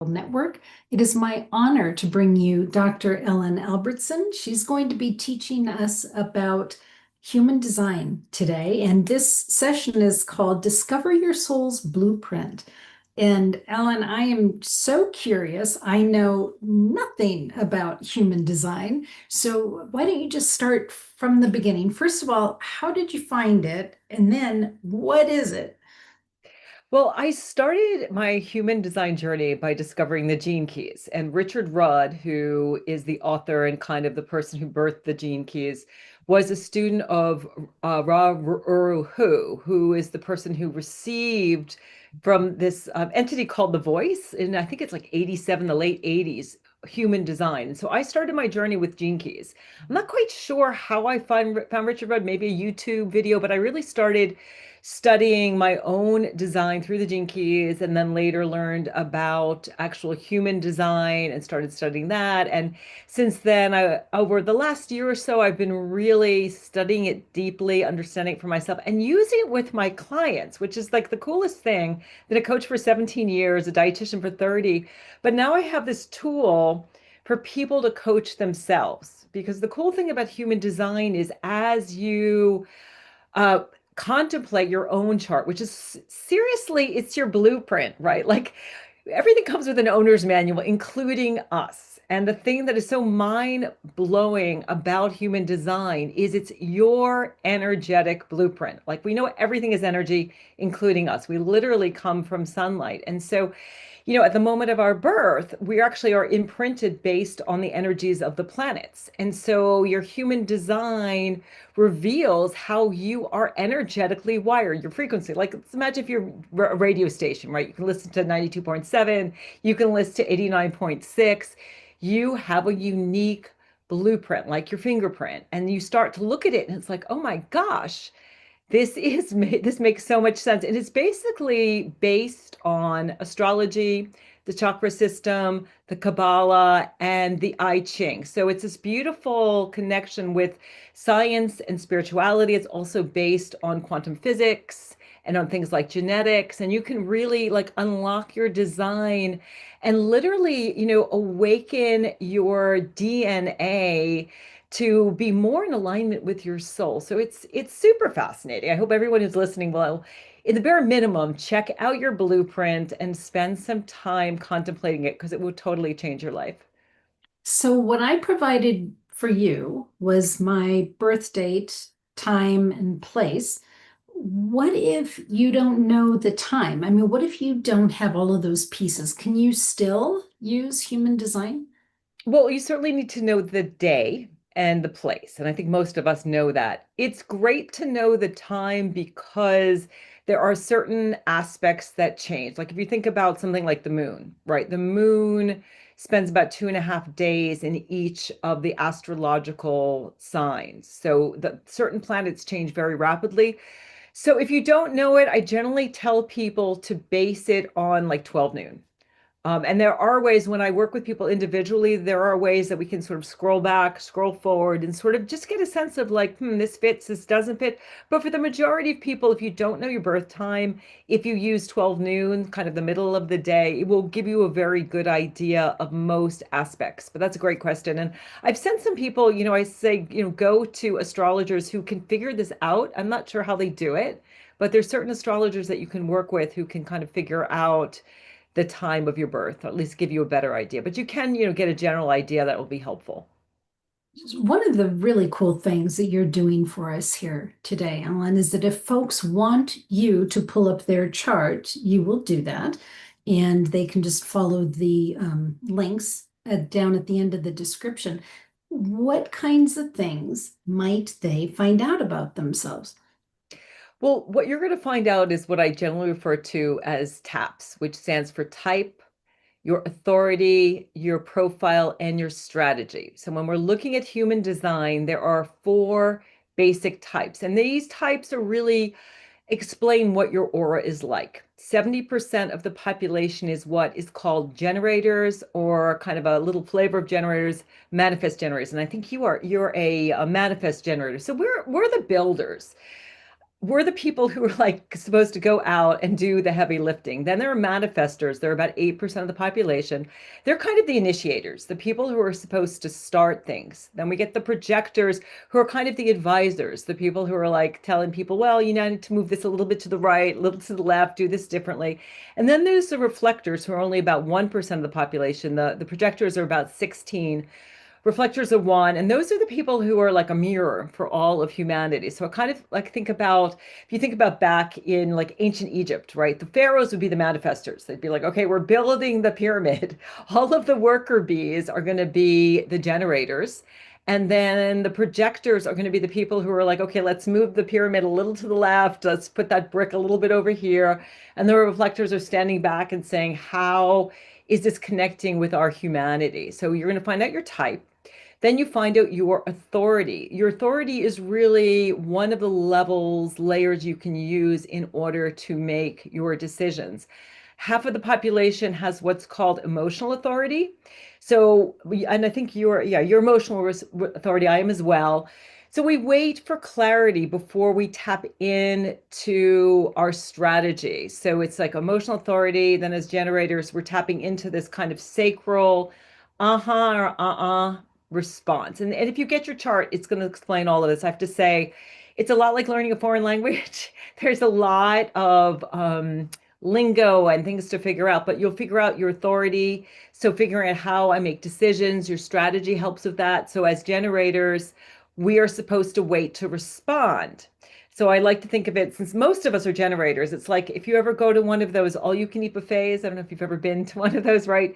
World Network. It is my honor to bring you Dr. Ellen Albertson. She's going to be teaching us about human design today, and this session is called Discover Your Soul's Blueprint. And Ellen, I am so curious. I know nothing about human design. So why don't you just start from the beginning? First of all, how did you find it? And then what is it? Well, I started my human design journey by discovering the gene keys. And Richard Rudd, who is the author and kind of the person who birthed the gene keys, was a student of Ra Uru Hu, who is the person who received from this entity called the Voice. And I think it's like 87, the late 80s, human design. And so I started my journey with gene keys. I'm not quite sure how I found Richard Rudd, maybe a YouTube video, but I really started studying my own design through the gene keys, and then later learned about actual human design and started studying that. And since then, over the last year or so, I've been really studying it deeply, understanding it for myself, and using it with my clients, which is like the coolest thing. Been a coach for 17 years, a dietitian for 30, but now I have this tool for people to coach themselves. Because the cool thing about human design is as you uh, contemplate your own chart, which is seriously, it's your blueprint, right? Like everything comes with an owner's manual, including us. And the thing that is so mind blowing about human design is it's your energetic blueprint. Like we know everything is energy, including us. We literally come from sunlight. And so, at the moment of our birth, we actually are imprinted based on the energies of the planets. And so your human design reveals how you are energetically wired, your frequency. Like, let's imagine if you're a radio station, right? You can listen to 92.7, you can listen to 89.6. You have a unique blueprint, like your fingerprint. And you start to look at it and it's like, oh my gosh, this makes so much sense. And it's basically based on astrology, the chakra system, the Kabbalah, and the I Ching. So it's this beautiful connection with science and spirituality. It's also based on quantum physics and on things like genetics. And you can really like unlock your design and literally, awaken your DNA to be more in alignment with your soul. So it's super fascinating. I hope everyone who's listening will, in the bare minimum, check out your blueprint and spend some time contemplating it because it will totally change your life. So what I provided for you was my birth date, time, and place. What if you don't know the time? I mean, what if you don't have all of those pieces? Can you still use human design? Well, you certainly need to know the day and the place. And I think most of us know that. It's great to know the time because there are certain aspects that change. Like if you think about something like the moon, right? The moon spends about 2.5 days in each of the astrological signs. So the certain planets change very rapidly. So if you don't know it, I generally tell people to base it on like 12 noon. And there are ways when I work with people individually, there are ways that we can sort of scroll back, scroll forward, and sort of just get a sense of like, this fits, this doesn't fit. But for the majority of people, if you don't know your birth time, if you use 12 noon, kind of the middle of the day, it will give you a very good idea of most aspects. But that's a great question. And I've sent some people, I say, go to astrologers who can figure this out. I'm not sure how they do it, but there's certain astrologers that you can work with who can kind of figure out the time of your birth, or at least give you a better idea. But you can, get a general idea that will be helpful. One of the really cool things that you're doing for us here today, Ellen, is that if folks want you to pull up their chart, you will do that. And they can just follow the links down at the end of the description. What kinds of things might they find out about themselves? Well, what you're going to find out is what I generally refer to as TAPS, which stands for type, your authority, your profile, and your strategy. So when we're looking at human design, there are four basic types, and these types are really explain what your aura is like. 70% of the population is what is called generators, or kind of a little flavor of generators, manifest generators. And I think you're a manifest generator. So we're the builders. we're the people who are like supposed to go out and do the heavy lifting. Then there are manifestors. They're about 8% of the population. They're kind of the initiators, the people who are supposed to start things. Then we get the projectors who are kind of the advisors, the people who are like telling people, well, you need to move this a little bit to the right, a little to the left, do this differently. And then there's the reflectors who are only about 1% of the population. The projectors are about 16. Reflectors are one, and those are the people who are like a mirror for all of humanity. So I kind of like think about, if you think about back in like ancient Egypt, right? The pharaohs would be the manifestors. They'd be like, okay, we're building the pyramid. All of the worker bees are going to be the generators. And then the projectors are going to be the people who are like, okay, let's move the pyramid a little to the left. Let's put that brick a little bit over here. And the reflectors are standing back and saying, how is this connecting with our humanity? So you're going to find out your type. Then you find out your authority. Your authority is really one of the levels, layers you can use in order to make your decisions. Half of the population has what's called emotional authority. So, and I think your emotional authority, I am as well. So we wait for clarity before we tap into our strategy. So it's like emotional authority. Then as generators, we're tapping into this kind of sacral, uh-huh or uh-uh response. And if you get your chart, it's going to explain all of this. I have to say, it's a lot like learning a foreign language. There's a lot of lingo and things to figure out, but you'll figure out your authority. So figuring out how I make decisions, your strategy helps with that. So as generators, we are supposed to wait to respond. So I like to think of it, since most of us are generators, it's like if you ever go to one of those all you can eat buffets, I don't know if you've ever been to one of those, right?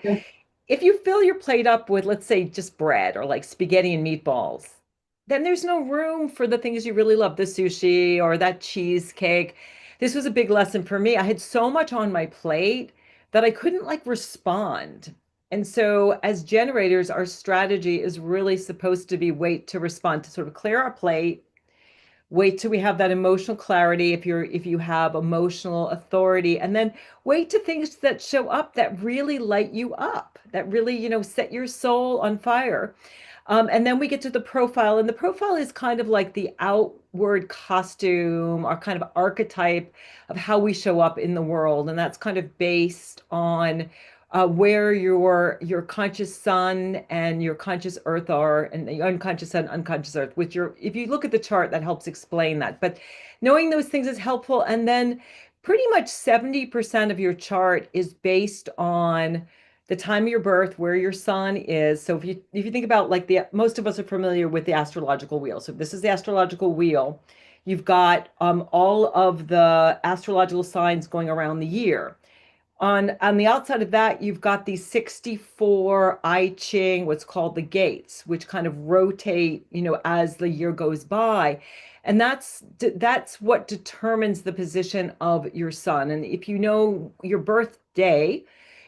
If you fill your plate up with, let's say, just bread or like spaghetti and meatballs, then there's no room for the things you really love, the sushi or that cheesecake. This was a big lesson for me. I had so much on my plate that I couldn't like respond. And so, as generators, our strategy is really supposed to be wait to respond, to sort of clear our plate, wait till we have that emotional clarity if you have emotional authority, and then wait to things that show up that really light you up, that really set your soul on fire. And then we get to the profile, and the profile is kind of like the outward costume or kind of archetype of how we show up in the world, and that's kind of based on where your conscious sun and your conscious earth are, and the unconscious sun, unconscious earth. With your, if you look at the chart, that helps explain that. But knowing those things is helpful, and then pretty much 70% of your chart is based on the time of your birth, where your sun is. So if you think about like the most of us are familiar with the astrological wheel. So if this is the astrological wheel, you've got all of the astrological signs going around the year. On the outside of that, you've got these 64 I Ching, what's called the gates, which kind of rotate, as the year goes by. And that's what determines the position of your sun. And if you know your birthday,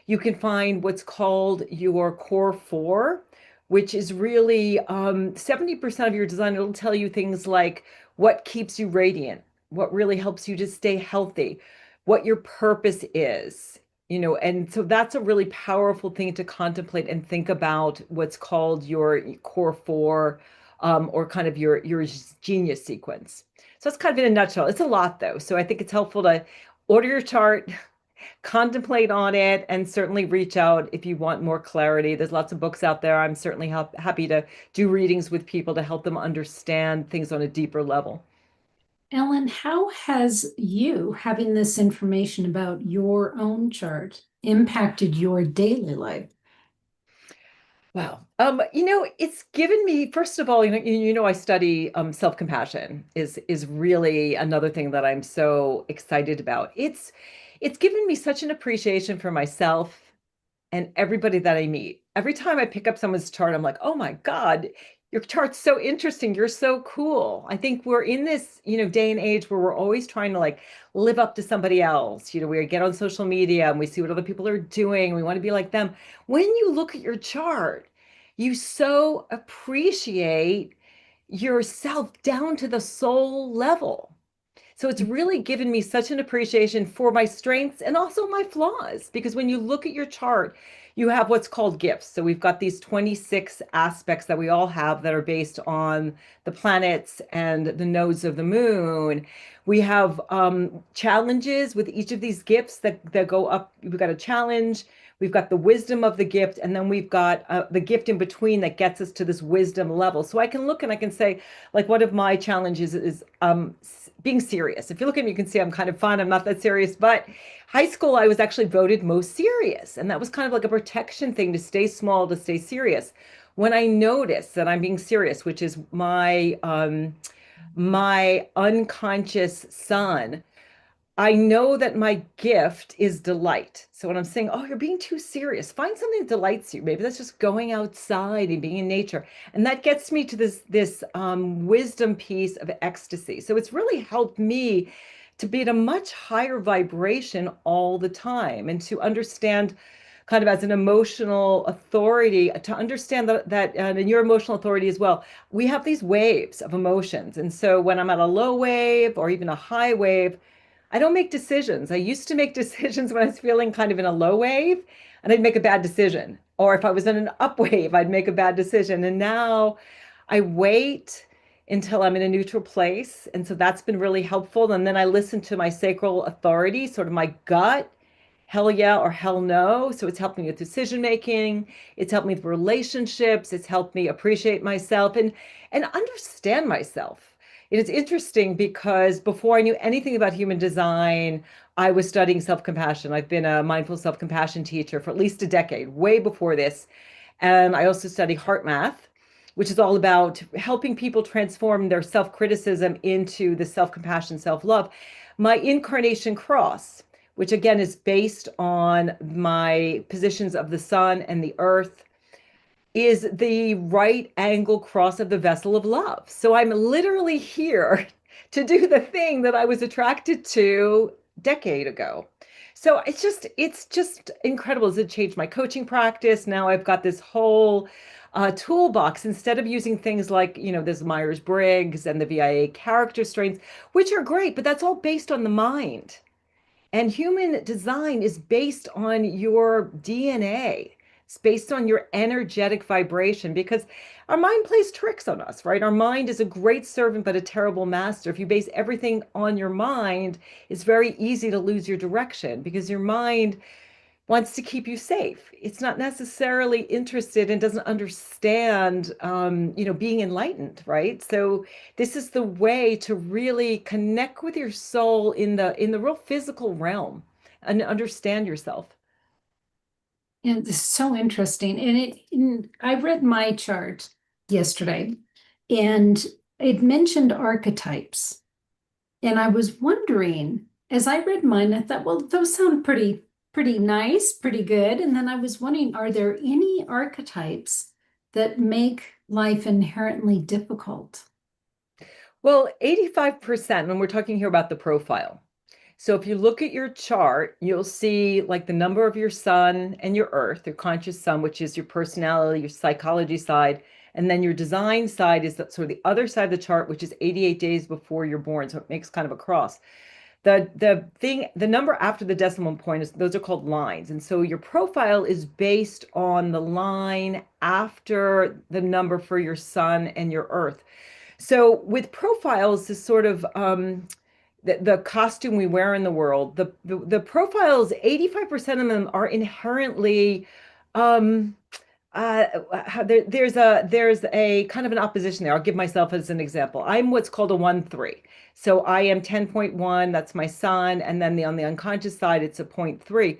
you can find what's called your core four, which is really 70% of your design. It'll tell you things like what keeps you radiant, what really helps you to stay healthy, what your purpose is, and so that's a really powerful thing to contemplate and think about, what's called your core four, or kind of your genius sequence. So that's kind of in a nutshell. It's a lot though. So I think it's helpful to order your chart, contemplate on it, and certainly reach out if you want more clarity. There's lots of books out there. I'm certainly happy to do readings with people to help them understand things on a deeper level. Ellen, how has you having this information about your own chart impacted your daily life? Wow. It's given me, first of all, I study self-compassion is really another thing that I'm so excited about. It's given me such an appreciation for myself and everybody that I meet. Every time I pick up someone's chart, I'm like, oh my God, your chart's so interesting. You're so cool. I think we're in this, day and age where we're always trying to like live up to somebody else. We get on social media and we see what other people are doing. We want to be like them. When you look at your chart, you so appreciate yourself down to the soul level. So it's really given me such an appreciation for my strengths and also my flaws, because when you look at your chart, you have what's called gifts. So we've got these 26 aspects that we all have that are based on the planets and the nodes of the moon. We have challenges with each of these gifts that go up. We've got a challenge, we've got the wisdom of the gift, and then we've got the gift in between that gets us to this wisdom level. So I can look and I can say, like, one of my challenges is being serious. If you look at me, you can see I'm kind of fun. I'm not that serious, but high school, I was actually voted most serious. And that was kind of like a protection thing to stay small, to stay serious. When I notice that I'm being serious, which is my unconscious son, I know that my gift is delight. So when I'm saying, oh, you're being too serious, find something that delights you. Maybe that's just going outside and being in nature. And that gets me to this wisdom piece of ecstasy. So it's really helped me to be at a much higher vibration all the time and to understand kind of as an emotional authority, to understand that and your emotional authority as well, we have these waves of emotions. And so when I'm at a low wave or even a high wave, I don't make decisions. I used to make decisions when I was feeling kind of in a low wave, and I'd make a bad decision. Or if I was in an up wave, I'd make a bad decision. And now I wait until I'm in a neutral place. And so that's been really helpful. And then I listen to my sacral authority, sort of my gut, hell yeah or hell no. So it's helped me with decision making. It's helped me with relationships. It's helped me appreciate myself and understand myself. It is interesting because before I knew anything about human design, I was studying self-compassion. I've been a mindful self-compassion teacher for at least a decade, way before this. And I also study heart math, which is all about helping people transform their self-criticism into the self-compassion, self-love. My incarnation cross, which again is based on my positions of the sun and the earth, is the right angle cross of the vessel of love. So I'm literally here to do the thing that I was attracted to a decade ago. So it's just incredible. It's changed my coaching practice. Now I've got this whole toolbox instead of using things like, this Myers-Briggs and the VIA character strengths, which are great, but that's all based on the mind. And human design is based on your DNA. It's based on your energetic vibration because our mind plays tricks on us, right? Our mind is a great servant, but a terrible master. If you base everything on your mind, it's very easy to lose your direction because your mind wants to keep you safe. It's not necessarily interested and doesn't understand, being enlightened, right? So this is the way to really connect with your soul in the real physical realm and understand yourself. And this is so interesting. And I read my chart yesterday, and it mentioned archetypes. And I was wondering, as I read mine, I thought, well, those sound pretty nice, pretty good. And then I was wondering, are there any archetypes that make life inherently difficult? Well, 85% when we're talking here about the profile. So if you look at your chart, you'll see like the number of your sun and your earth, your conscious sun, which is your personality, your psychology side. And then your design side is sort of the other side of the chart, which is 88 days before you're born. So it makes kind of a cross. The number after the decimal point is those are called lines. And so your profile is based on the line after the number for your sun and your earth. So with profiles, this sort of the costume we wear in the world, the profiles, 85% of them are inherently um there's a kind of an opposition there. I'll give myself as an example. I'm what's called a 1-3. So I am 10.1, that's my sun, and then on the unconscious side, it's a 0.3.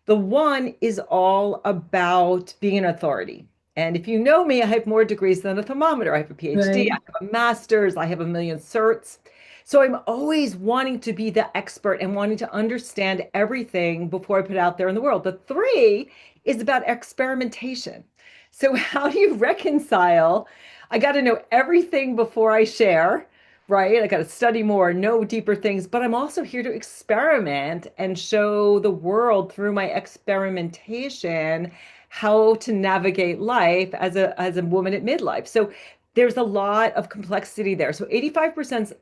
The one is all about being an authority. And if you know me, I have more degrees than a thermometer. I have a PhD, I Right. have a master's, I have a million certs. So I'm always wanting to be the expert and wanting to understand everything before I put it out there in the world. The three is about experimentation. So how do you reconcile? I got to know everything before I share, right? I got to study more, know deeper things, but I'm also here to experiment and show the world through my experimentation how to navigate life as a woman at midlife. So there's a lot of complexity there. So 85%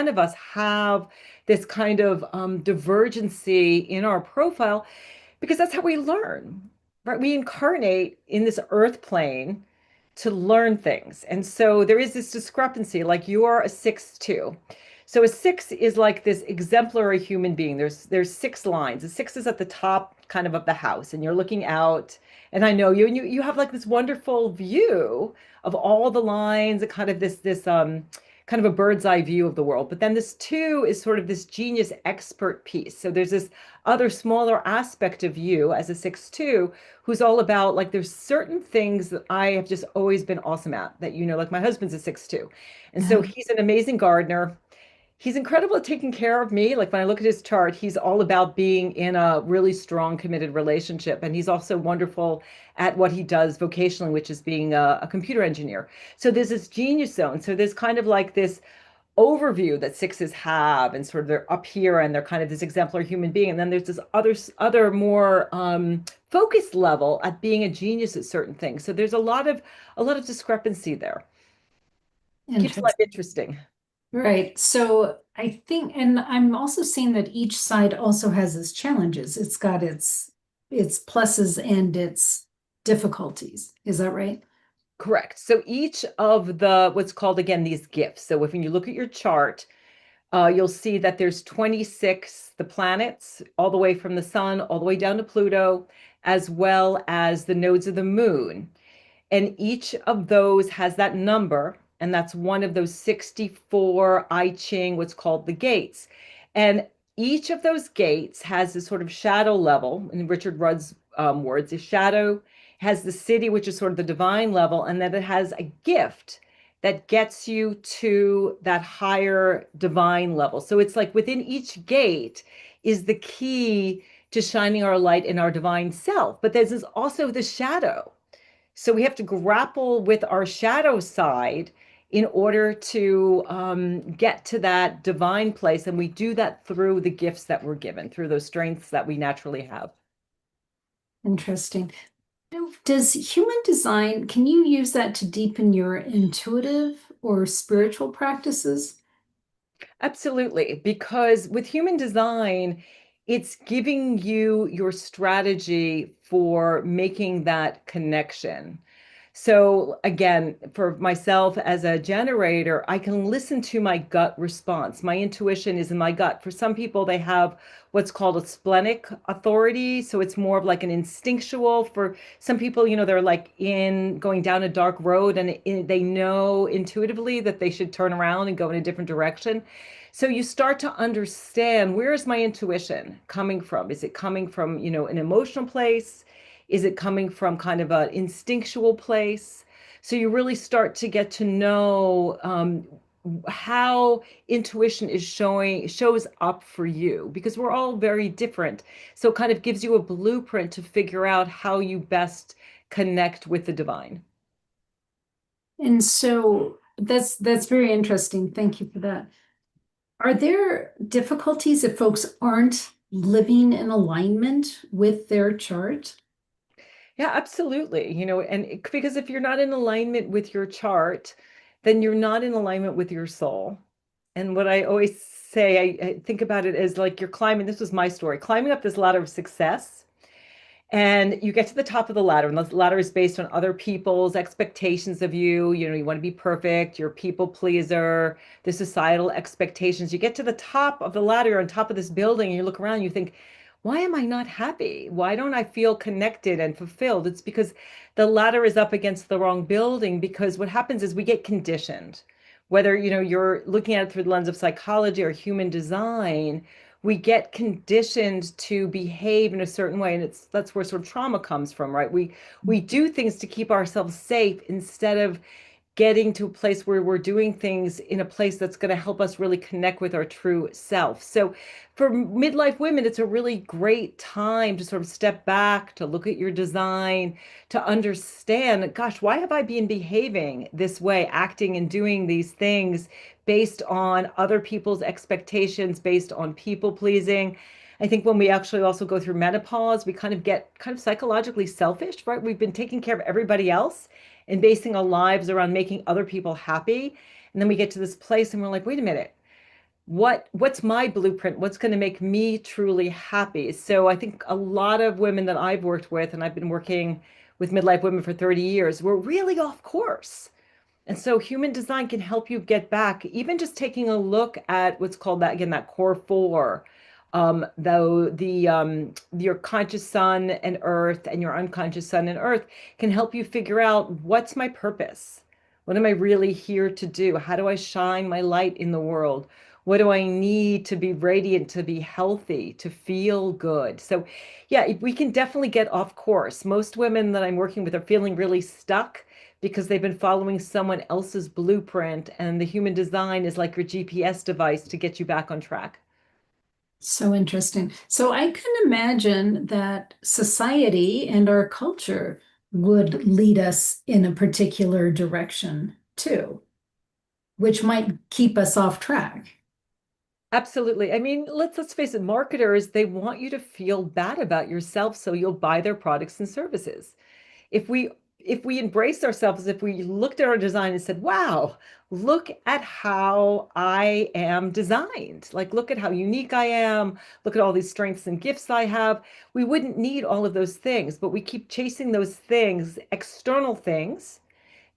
of us have this kind of divergency in our profile because that's how we learn. right? We incarnate in this earth plane to learn things. And so there is this discrepancy, like you are a 6'2". So a six is like this exemplary human being. There's six lines. The six is at the top kind of the house, and you're looking out, and I know you, and you have like this wonderful view of all the lines, and kind of this kind of a bird's eye view of the world. But then this two is sort of this genius expert piece. So there's this other smaller aspect of you as a 6'2", who's all about like there's certain things that I have just always been awesome at that, like my husband's a 6'2". And so Uh, he's an amazing gardener. He's incredible at taking care of me. Like when I look at his chart, he's all about being in a really strong, committed relationship. And he's also wonderful at what he does vocationally, which is being a computer engineer. So there's this genius zone. So there's kind of like this overview that sixes have, and sort of they're up here and they're kind of this exemplary human being. And then there's this other more focused level at being a genius at certain things. So there's a lot of discrepancy there. Keeps life Interesting. interesting. Right. So I think, and I'm also seeing that each side also has its challenges. It's got its pluses and its difficulties. Is that right? Correct. So each of the what's called again these gifts. So if when you look at your chart, you'll see that there's 26 the planets, all the way from the sun all the way down to Pluto, as well as the nodes of the moon. And each of those has that number, and that's one of those 64 I Ching, what's called the gates. And each of those gates has this sort of shadow level. In Richard Rudd's words, the shadow has the city, which is sort of the divine level, and then it has a gift that gets you to that higher divine level. So it's like within each gate is the key to shining our light in our divine self. But there's also the shadow. So we have to grapple with our shadow side in order to get to that divine place. And we do that through the gifts that we're given, through those strengths that we naturally have. Interesting. Does human design, can you use that to deepen your intuitive or spiritual practices? Absolutely. Because with human design, it's giving you your strategy for making that connection. So again, for myself as a generator, I can listen to my gut response. My intuition is in my gut. For some people, they have what's called a splenic authority. So it's more of like an instinctual. For some people, they're like in going down a dark road, and they know intuitively that they should turn around and go in a different direction. So you start to understand, where is my intuition coming from? Is it coming from, an emotional place? Is it coming from kind of an instinctual place? So you really start to get to know how intuition shows up for you, because we're all very different. So it kind of gives you a blueprint to figure out how you best connect with the divine. And so that's very interesting. Thank you for that. Are there difficulties if folks aren't living in alignment with their chart? Yeah, absolutely. Because if you're not in alignment with your chart, then you're not in alignment with your soul. And what I always say, I think about it as like you're climbing, this was my story, climbing up this ladder of success. And you get to the top of the ladder, and the ladder is based on other people's expectations of you. You want to be perfect, you're a people pleaser, the societal expectations. You get to the top of the ladder, you're on top of this building, and you look around, you think, why am I not happy? Why don't I feel connected and fulfilled? It's because the ladder is up against the wrong building, because what happens is we get conditioned. Whether, you're looking at it through the lens of psychology or human design, we get conditioned to behave in a certain way, and that's where sort of trauma comes from, right? We do things to keep ourselves safe instead of getting to a place where we're doing things in a place that's going to help us really connect with our true self. So for midlife women, it's a really great time to sort of step back, to look at your design, to understand, gosh, why have I been behaving this way, acting and doing these things based on other people's expectations, based on people pleasing? I think when we actually also go through menopause, we kind of get kind of psychologically selfish, right? We've been taking care of everybody else and basing our lives around making other people happy. And then we get to this place and we're like, wait a minute, what's my blueprint? What's going to make me truly happy? So I think a lot of women that I've worked with, and I've been working with midlife women for 30 years, were really off course. And so human design can help you get back, even just taking a look at what's called that again, that core four. Though your conscious sun and earth and your unconscious sun and earth can help you figure out what's my purpose? What am I really here to do? How do I shine my light in the world? What do I need to be radiant, to be healthy, to feel good? So, yeah, we can definitely get off course. Most women that I'm working with are feeling really stuck because they've been following someone else's blueprint, and the human design is like your GPS device to get you back on track. So interesting. So I can imagine that society and our culture would lead us in a particular direction too, which might keep us off track. Absolutely. I mean, let's face it, marketers, they want you to feel bad about yourself so you'll buy their products and services. If we embraced ourselves, if we looked at our design and said, wow, look at how I am designed. Like, look at how unique I am. Look at all these strengths and gifts I have. We wouldn't need all of those things, but we keep chasing those things, external things,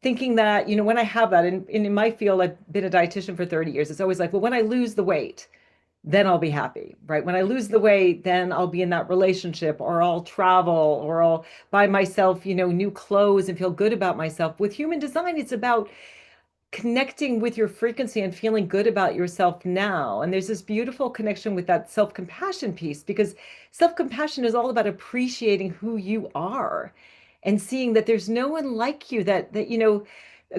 thinking that, when I have that, and in my field, I've been a dietitian for 30 years. It's always like, well, when I lose the weight, then I'll be happy, right? When I lose the weight, then I'll be in that relationship, or I'll travel, or I'll buy myself, new clothes and feel good about myself. With human design, it's about connecting with your frequency and feeling good about yourself now. And there's this beautiful connection with that self-compassion piece, because self-compassion is all about appreciating who you are and seeing that there's no one like you, that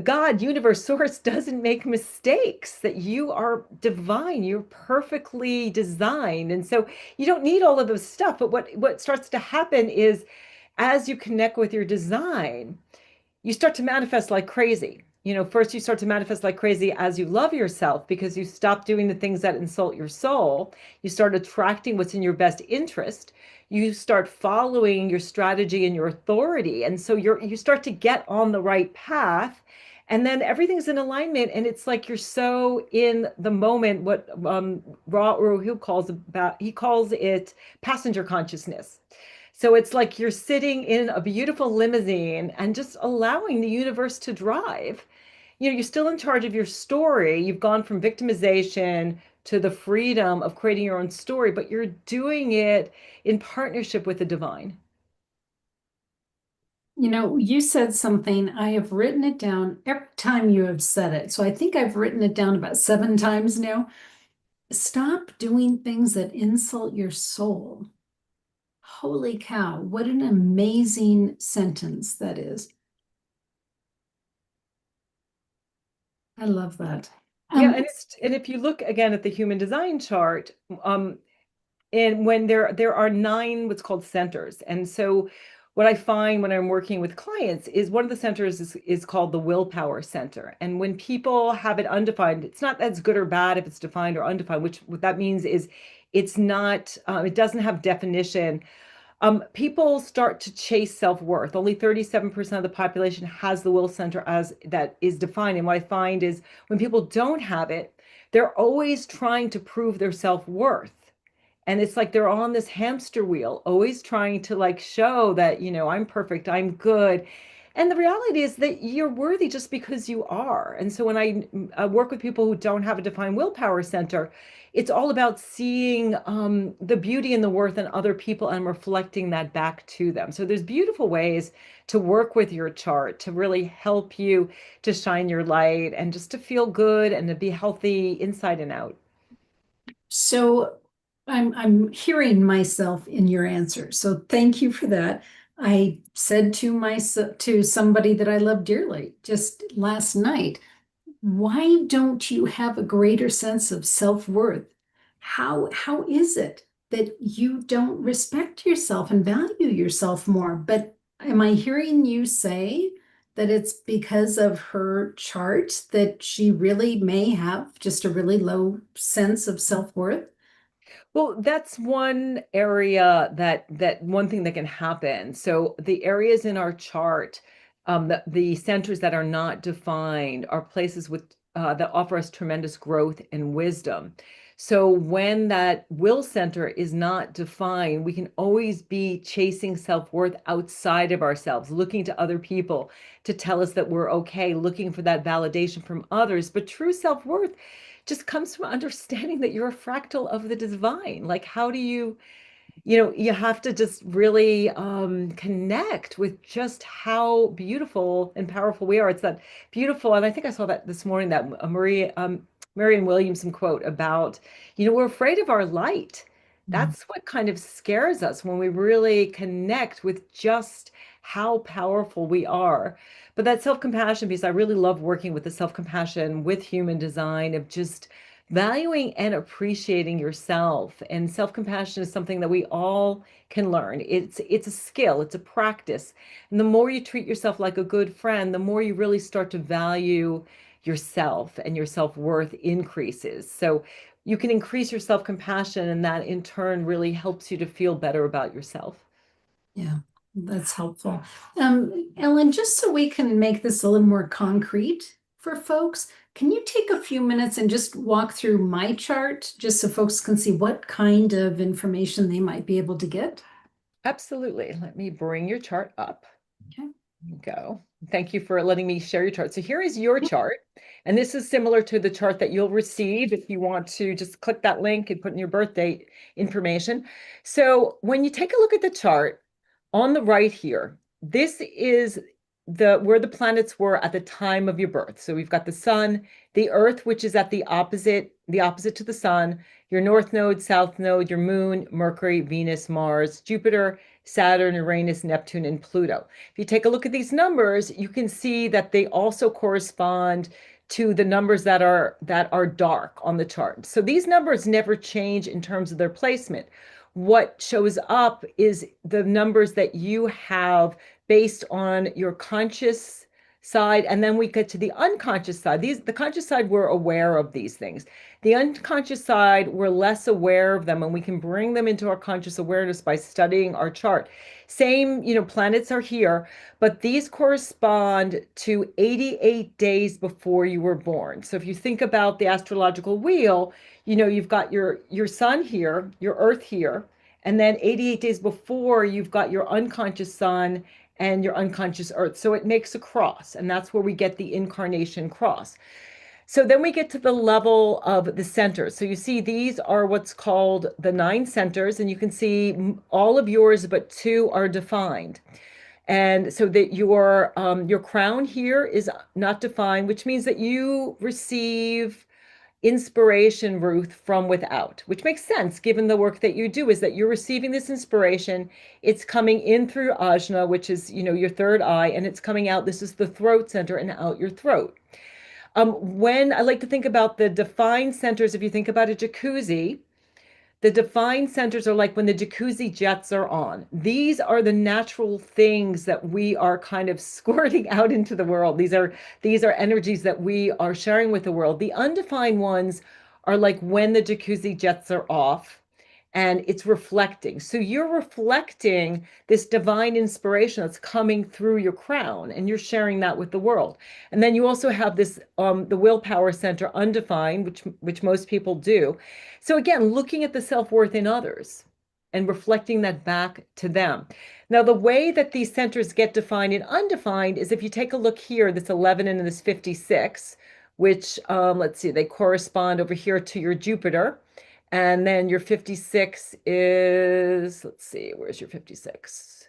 God, universe, source doesn't make mistakes, that you are divine, you're perfectly designed. And so you don't need all of those stuff. But what starts to happen is, as you connect with your design, you start to manifest like crazy. First you start to manifest like crazy as you love yourself, because you stop doing the things that insult your soul. You start attracting what's in your best interest. You start following your strategy and your authority. And so you start to get on the right path. And then everything's in alignment, and it's like you're so in the moment. What Ra Uru he calls it passenger consciousness. So it's like you're sitting in a beautiful limousine and just allowing the universe to drive. You're still in charge of your story. You've gone from victimization to the freedom of creating your own story, but you're doing it in partnership with the divine. You said something, I have written it down every time you have said it. So I think I've written it down about 7 times now. Stop doing things that insult your soul. Holy cow, what an amazing sentence that is. I love that. Yeah, Um, and if you look again at the human design chart, and when there are nine what's called centers. And so what I find when I'm working with clients is one of the centers is called the willpower center. And when people have it undefined, it's not that's good or bad if it's defined or undefined, which what that means is it's not, it doesn't have definition. People start to chase self-worth. Only 37% of the population has the will center as that is defined. And what I find is when people don't have it, they're always trying to prove their self-worth. And it's like they're on this hamster wheel, always trying to like show that, I'm perfect, I'm good. And the reality is that you're worthy just because you are. And so when I work with people who don't have a defined willpower center, it's all about seeing the beauty and the worth in other people and reflecting that back to them. So there's beautiful ways to work with your chart to really help you to shine your light and just to feel good and to be healthy inside and out. so I'm hearing myself in your answer. So thank you for that. I said to somebody that I love dearly just last night, why don't you have a greater sense of self-worth? How is it that you don't respect yourself and value yourself more? But am I hearing you say that it's because of her chart that she really may have just a really low sense of self-worth? Well, that's one area that one thing that can happen. So the areas in our chart, the centers that are not defined are places with that offer us tremendous growth and wisdom. So when that will center is not defined, we can always be chasing self-worth outside of ourselves, looking to other people to tell us that we're okay, looking for that validation from others. But true self-worth just comes from understanding that you're a fractal of the divine. Like, how do you, you have to just really connect with just how beautiful and powerful we are. It's that beautiful, and I think I saw that this morning, that Marianne Williamson quote about, we're afraid of our light. Mm. That's what kind of scares us when we really connect with just how powerful we are. But that self-compassion piece, I really love working with the self-compassion with human design of just valuing and appreciating yourself. And self-compassion is something that we all can learn. It's a skill, it's a practice. And the more you treat yourself like a good friend, the more you really start to value yourself, and your self-worth increases. So you can increase your self-compassion, and that in turn really helps you to feel better about yourself. Yeah, that's helpful. Ellen, just so we can make this a little more concrete for folks, can you take a few minutes and just walk through my chart just so folks can see what kind of information they might be able to get? Absolutely. Let me bring your chart up. Okay. Go. Thank you for letting me share your chart. So here is your chart. And this is similar to the chart that you'll receive if you want to just click that link and put in your birth date information. So when you take a look at the chart on the right here, this is where the planets were at the time of your birth. So we've got the sun, the earth, which is at the opposite to the sun, your north node, south node, your moon, Mercury, Venus, Mars, Jupiter, Saturn, Uranus, Neptune, and Pluto. If you take a look at these numbers, you can see that they also correspond to the numbers that are dark on the chart. So these numbers never change in terms of their placement. What shows up is the numbers that you have based on your conscious side, and then we get to the unconscious side. The conscious side, we're aware of these things. The unconscious side, we're less aware of them, and we can bring them into our conscious awareness by studying our chart. Same, planets are here, but these correspond to 88 days before you were born. So if you think about the astrological wheel, you've got your sun here, your earth here, and then 88 days before, you've got your unconscious sun and your unconscious earth. So it makes a cross, and that's where we get the incarnation cross. So then we get to the level of the centers. So you see these are what's called the 9 centers, and you can see all of yours but 2 are defined. And so that your crown here is not defined, which means that you receive inspiration, Ruth, from without, which makes sense given the work that you do, is that you're receiving this inspiration. It's coming in through ajna, which is, your third eye, and it's coming out. This is the throat center, and out your throat. When I like to think about the defined centers, if you think about a jacuzzi, the defined centers are like when the jacuzzi jets are on. These are the natural things that we are kind of squirting out into the world. These are energies that we are sharing with the world. The undefined ones are like when the jacuzzi jets are off and it's reflecting. So you're reflecting this divine inspiration that's coming through your crown, and you're sharing that with the world. And then you also have this the willpower center undefined, which most people do. So again, looking at the self-worth in others and reflecting that back to them. Now, the way that these centers get defined and undefined is if you take a look here, this 11 and this 56, which let's see, they correspond over here to your Jupiter. And then your 56 is, let's see, where's your 56?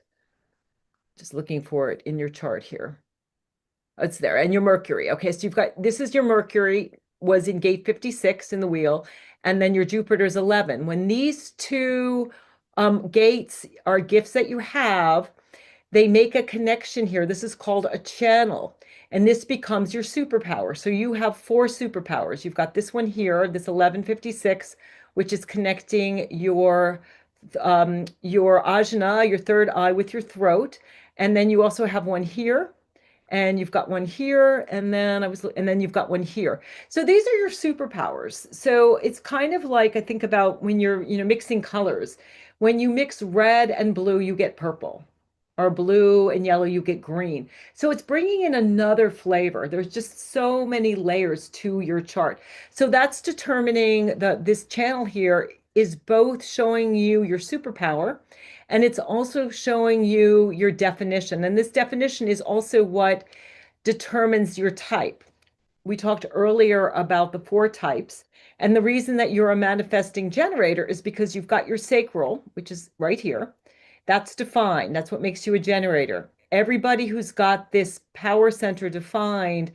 Just looking for it in your chart here. It's there. And your Mercury. Okay, so this is your Mercury, was in gate 56 in the wheel, and then your Jupiter's 11. When these two gates are gifts that you have, they make a connection here. This is called a channel, and this becomes your superpower. So you have 4 superpowers. You've got this one here, this 1156, which is connecting your ajna, your third eye, with your throat. And then you also have one here, and you've got one here, and then you've got one here. So these are your superpowers. So it's kind of like, I think about when you're, mixing colors. When you mix red and blue, you get purple. are blue and yellow, you get green. So it's bringing in another flavor. There's just so many layers to your chart. So that's determining this channel here is both showing you your superpower and it's also showing you your definition. And this definition is also what determines your type. We talked earlier about the four types. And the reason that you're a manifesting generator is because you've got your sacral, which is right here. That's defined. That's what makes you a generator. Everybody who's got this power center defined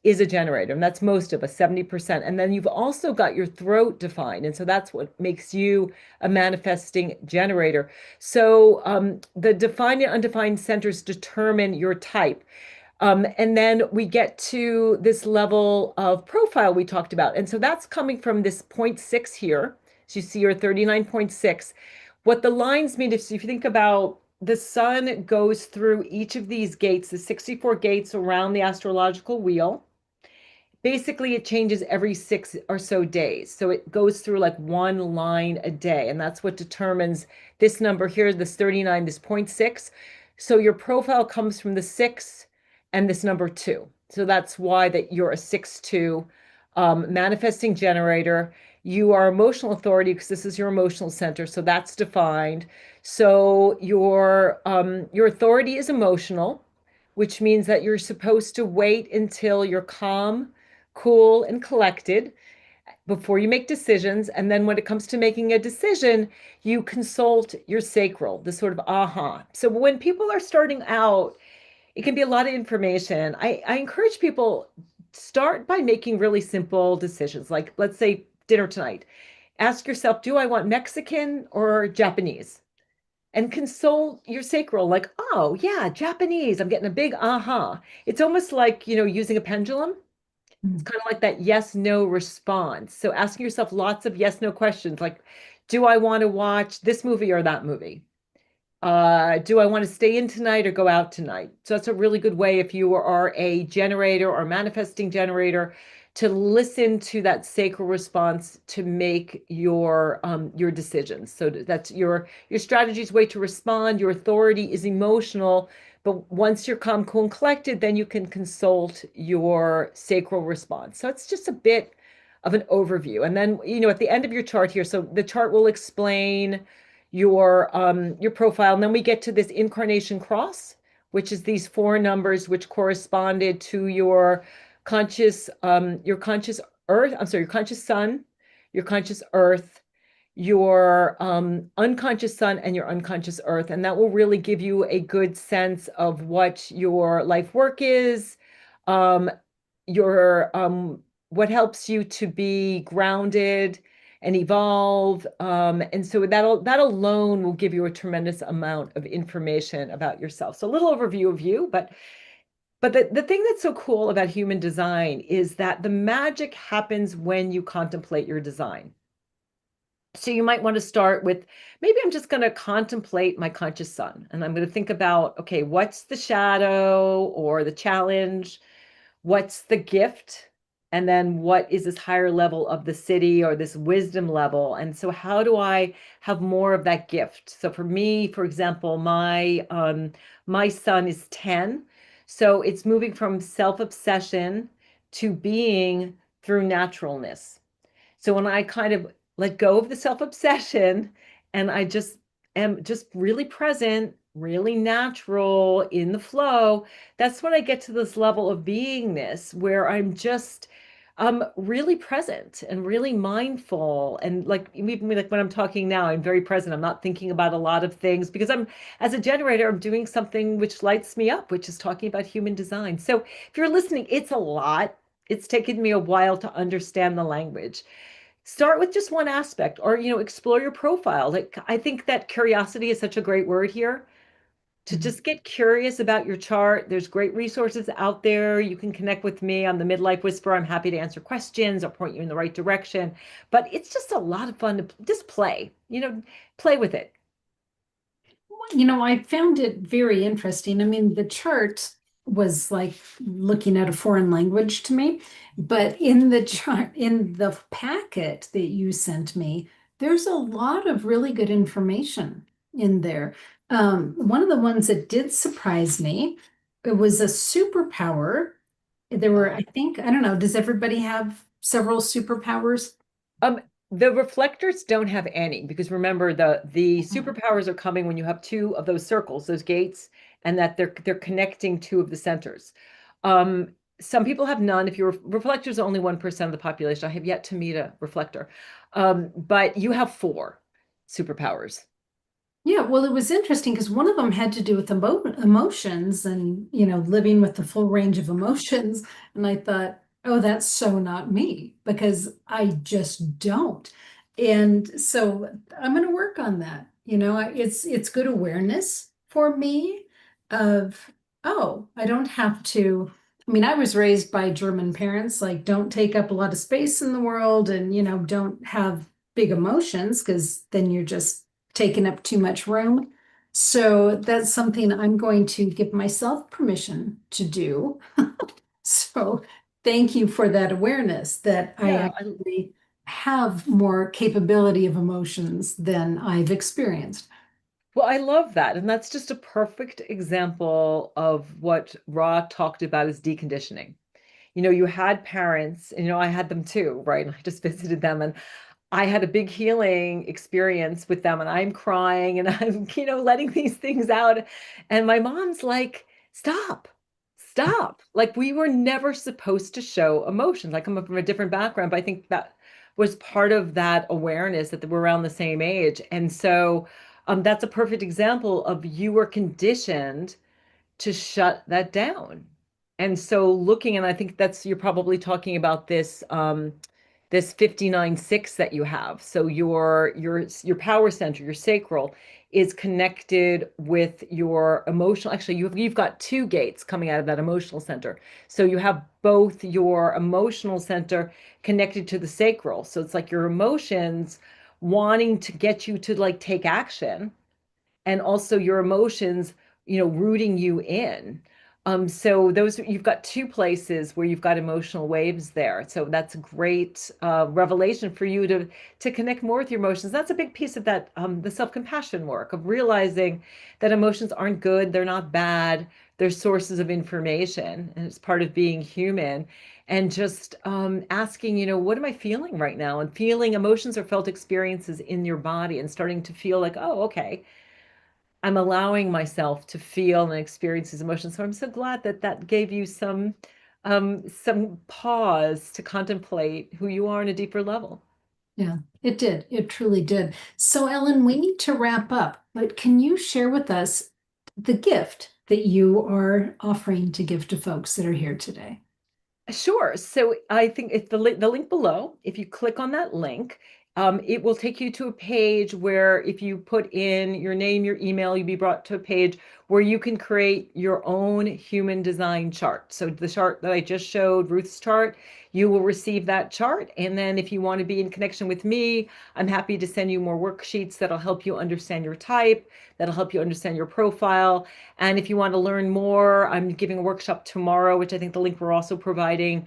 is a generator, and that's most of us, 70%. And then you've also got your throat defined. And so that's what makes you a manifesting generator. So the defined and undefined centers determine your type. And then we get to this level of profile we talked about. And so that's coming from this 0.6 here. So you see your 39.6. What the lines mean, if you think about the sun goes through each of these gates, the 64 gates around the astrological wheel. Basically, it changes every 6 or so days. So it goes through like one line a day. And that's what determines this number here, this 39, this 0.6. So your profile comes from the 6 and this number 2. So that's why that you're a 6-2 manifesting generator. You are emotional authority because this is your emotional center. So that's defined. So your authority is emotional, which means that you're supposed to wait until you're calm, cool, and collected before you make decisions. And then when it comes to making a decision, you consult your sacral, the sort of aha. So when people are starting out, it can be a lot of information. I encourage people start by making really simple decisions. Like, let's say dinner tonight. Ask yourself, do I want Mexican or Japanese? And consult your sacral, like, oh, yeah, Japanese. I'm getting a big aha. It's almost like, using a pendulum. It's Mm. kind of like that yes, no response. So asking yourself lots of yes, no questions like, do I want to watch this movie or that movie? Do I want to stay in tonight or go out tonight? So that's a really good way if you are a generator or manifesting generator to listen to that sacral response to make your decisions. So that's your strategy's way to respond. Your authority is emotional, but once you're calm, cool, and collected, then you can consult your sacral response. So it's just a bit of an overview. And then, at the end of your chart here, so the chart will explain your profile. And then we get to this incarnation cross, which is these four numbers which corresponded to your conscious earth, I'm sorry, your conscious sun, your conscious earth, your unconscious sun, and your unconscious earth. And that will really give you a good sense of what your life work is, um, your what helps you to be grounded and evolve. And so that alone will give you a tremendous amount of information about yourself. So a little overview of you, but the thing that's so cool about human design is that the magic happens when you contemplate your design. So you might want to start with, maybe I'm just going to contemplate my conscious sun. And I'm going to think about, okay, what's the shadow or the challenge? What's the gift? And then what is this higher level of the city or this wisdom level? And so how do I have more of that gift? So for me, for example, my son is 10. So it's moving from self-obsession to being through naturalness. So when I kind of let go of the self-obsession and I just am just really present, really natural in the flow, that's when I get to this level of beingness where I'm just really present and really mindful. And like even like when I'm talking now, I'm very present. I'm not thinking about a lot of things because as a generator, I'm doing something which lights me up, which is talking about human design. So if you're listening, it's a lot. It's taken me a while to understand the language. Start with just one aspect or explore your profile. Like, I think that curiosity is such a great word here, to Mm. just get curious about your chart. There's great resources out there. You can connect with me on the Midlife Whisperer. I'm happy to answer questions or point you in the right direction, but it's just a lot of fun to just play with it. I found it very interesting. I mean, the chart was like looking at a foreign language to me, but in the chart, in the packet that you sent me, there's a lot of really good information in there. One of the ones that did surprise me, it was a superpower. There were, Uh, I think, I don't know, does everybody have several superpowers? Um, the reflectors don't have any because remember the superpowers are coming when you have two of those circles, those gates, and that they're connecting two of the centers. Some people have none. If your reflectors are only 1% of the population, I have yet to meet a reflector. But you have four superpowers. Yeah, well, it was interesting because one of them had to do with emotions and, living with the full range of emotions. And I thought, oh, that's so not me because I just don't. And so I'm going to work on that. It's good awareness for me of, oh, I don't have to. I mean, I was raised by German parents, like don't take up a lot of space in the world and, don't have big emotions because then you're just taken up too much room. So that's something I'm going to give myself permission to do. So thank you for that awareness that I Yeah, actually have more capability of emotions than I've experienced. well, I love that. And that's just a perfect example of what Ra talked about as deconditioning. You had parents, and I had them too, right? And I just visited them, and I had a big healing experience with them, and I'm crying and I'm, letting these things out. And my mom's like, stop, stop. Like, we were never supposed to show emotions. I come up from a different background, but I think that was part of that awareness that we're around the same age. And so that's a perfect example of you were conditioned to shut that down. And so looking, and I think that's you're probably talking about this 59-6 that you have. So your power center, your sacral, is connected with your emotional. Actually, you've got two gates coming out of that emotional center. So you have both your emotional center connected to the sacral. So it's like your emotions wanting to get you to like take action, and also your emotions, rooting you in. So those you've got two places where you've got emotional waves there. So that's a great revelation for you to connect more with your emotions. That's a big piece of that the self-compassion work of realizing that emotions aren't good, they're not bad, they're sources of information, and it's part of being human. And just asking, what am I feeling right now? And feeling emotions or felt experiences in your body and starting to feel like, oh, okay, I'm allowing myself to feel and experience these emotions. So I'm so glad that that gave you some pause to contemplate who you are on a deeper level. Yeah, it did. It truly did. So, Ellen, we need to wrap up, but can you share with us the gift that you are offering to give to folks that are here today? Sure. So I think it's the link below. If you click on that link, it will take you to a page where if you put in your name, your email, you'll be brought to a page where you can create your own human design chart. So the chart that I just showed, Ruth's chart, you will receive that chart. And then if you want to be in connection with me, I'm happy to send you more worksheets that'll help you understand your type, that'll help you understand your profile. And if you want to learn more, I'm giving a workshop tomorrow, which I think the link we're also providing,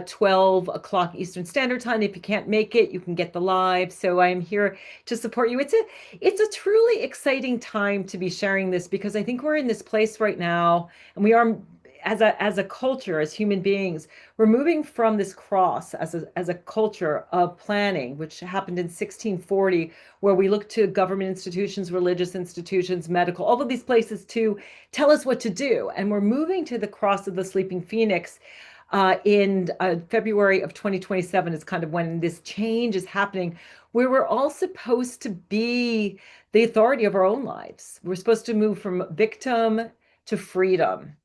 12 o'clock Eastern Standard Time. If you can't make it, you can get the live. So I'm here to support you. It's a truly exciting time to be sharing this because I think we're in this place right now, and we are as a culture, as human beings, we're moving from this cross as a culture of planning, which happened in 1640, where we look to government institutions, religious institutions, medical, all of these places to tell us what to do. And we're moving to the cross of the sleeping phoenix in February of 2027 is kind of when this change is happening, where we're all supposed to be the authority of our own lives. We're supposed to move from victim to freedom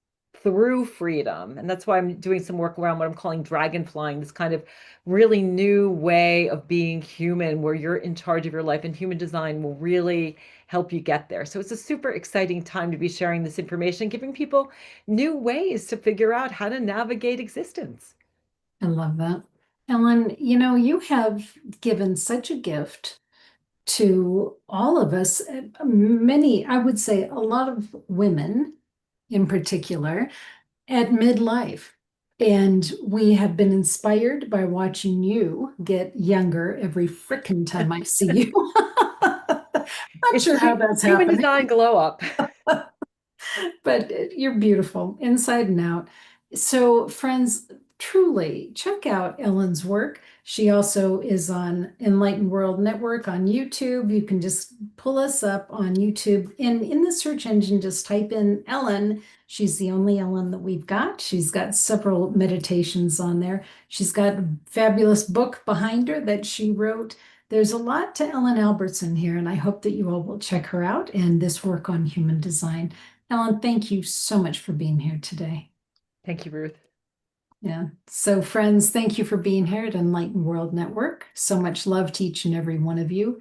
through freedom. And that's why I'm doing some work around what I'm calling dragon flying, this kind of really new way of being human, where you're in charge of your life, and human design will really help you get there. So it's a super exciting time to be sharing this information, giving people new ways to figure out how to navigate existence. I love that. Ellen, you have given such a gift to all of us, many, I would say a lot of women in particular, at midlife. And we have been inspired by watching you get younger every frickin' time I see you. Not It's sure the how that's human happening. design glow up. But you're beautiful inside and out. So, friends, truly check out Ellen's work. She also is on Enlightened World Network on YouTube. You can just pull us up on YouTube and in the search engine, just type in Ellen. She's the only Ellen that we've got. She's got several meditations on there. She's got a fabulous book behind her that she wrote. There's a lot to Ellen Albertson here, and I hope that you all will check her out and this work on human design. Ellen, thank you so much for being here today. Thank you, Ruth. Yeah. So, friends, thank you for being here at Enlightened World Network. So much love to each and every one of you.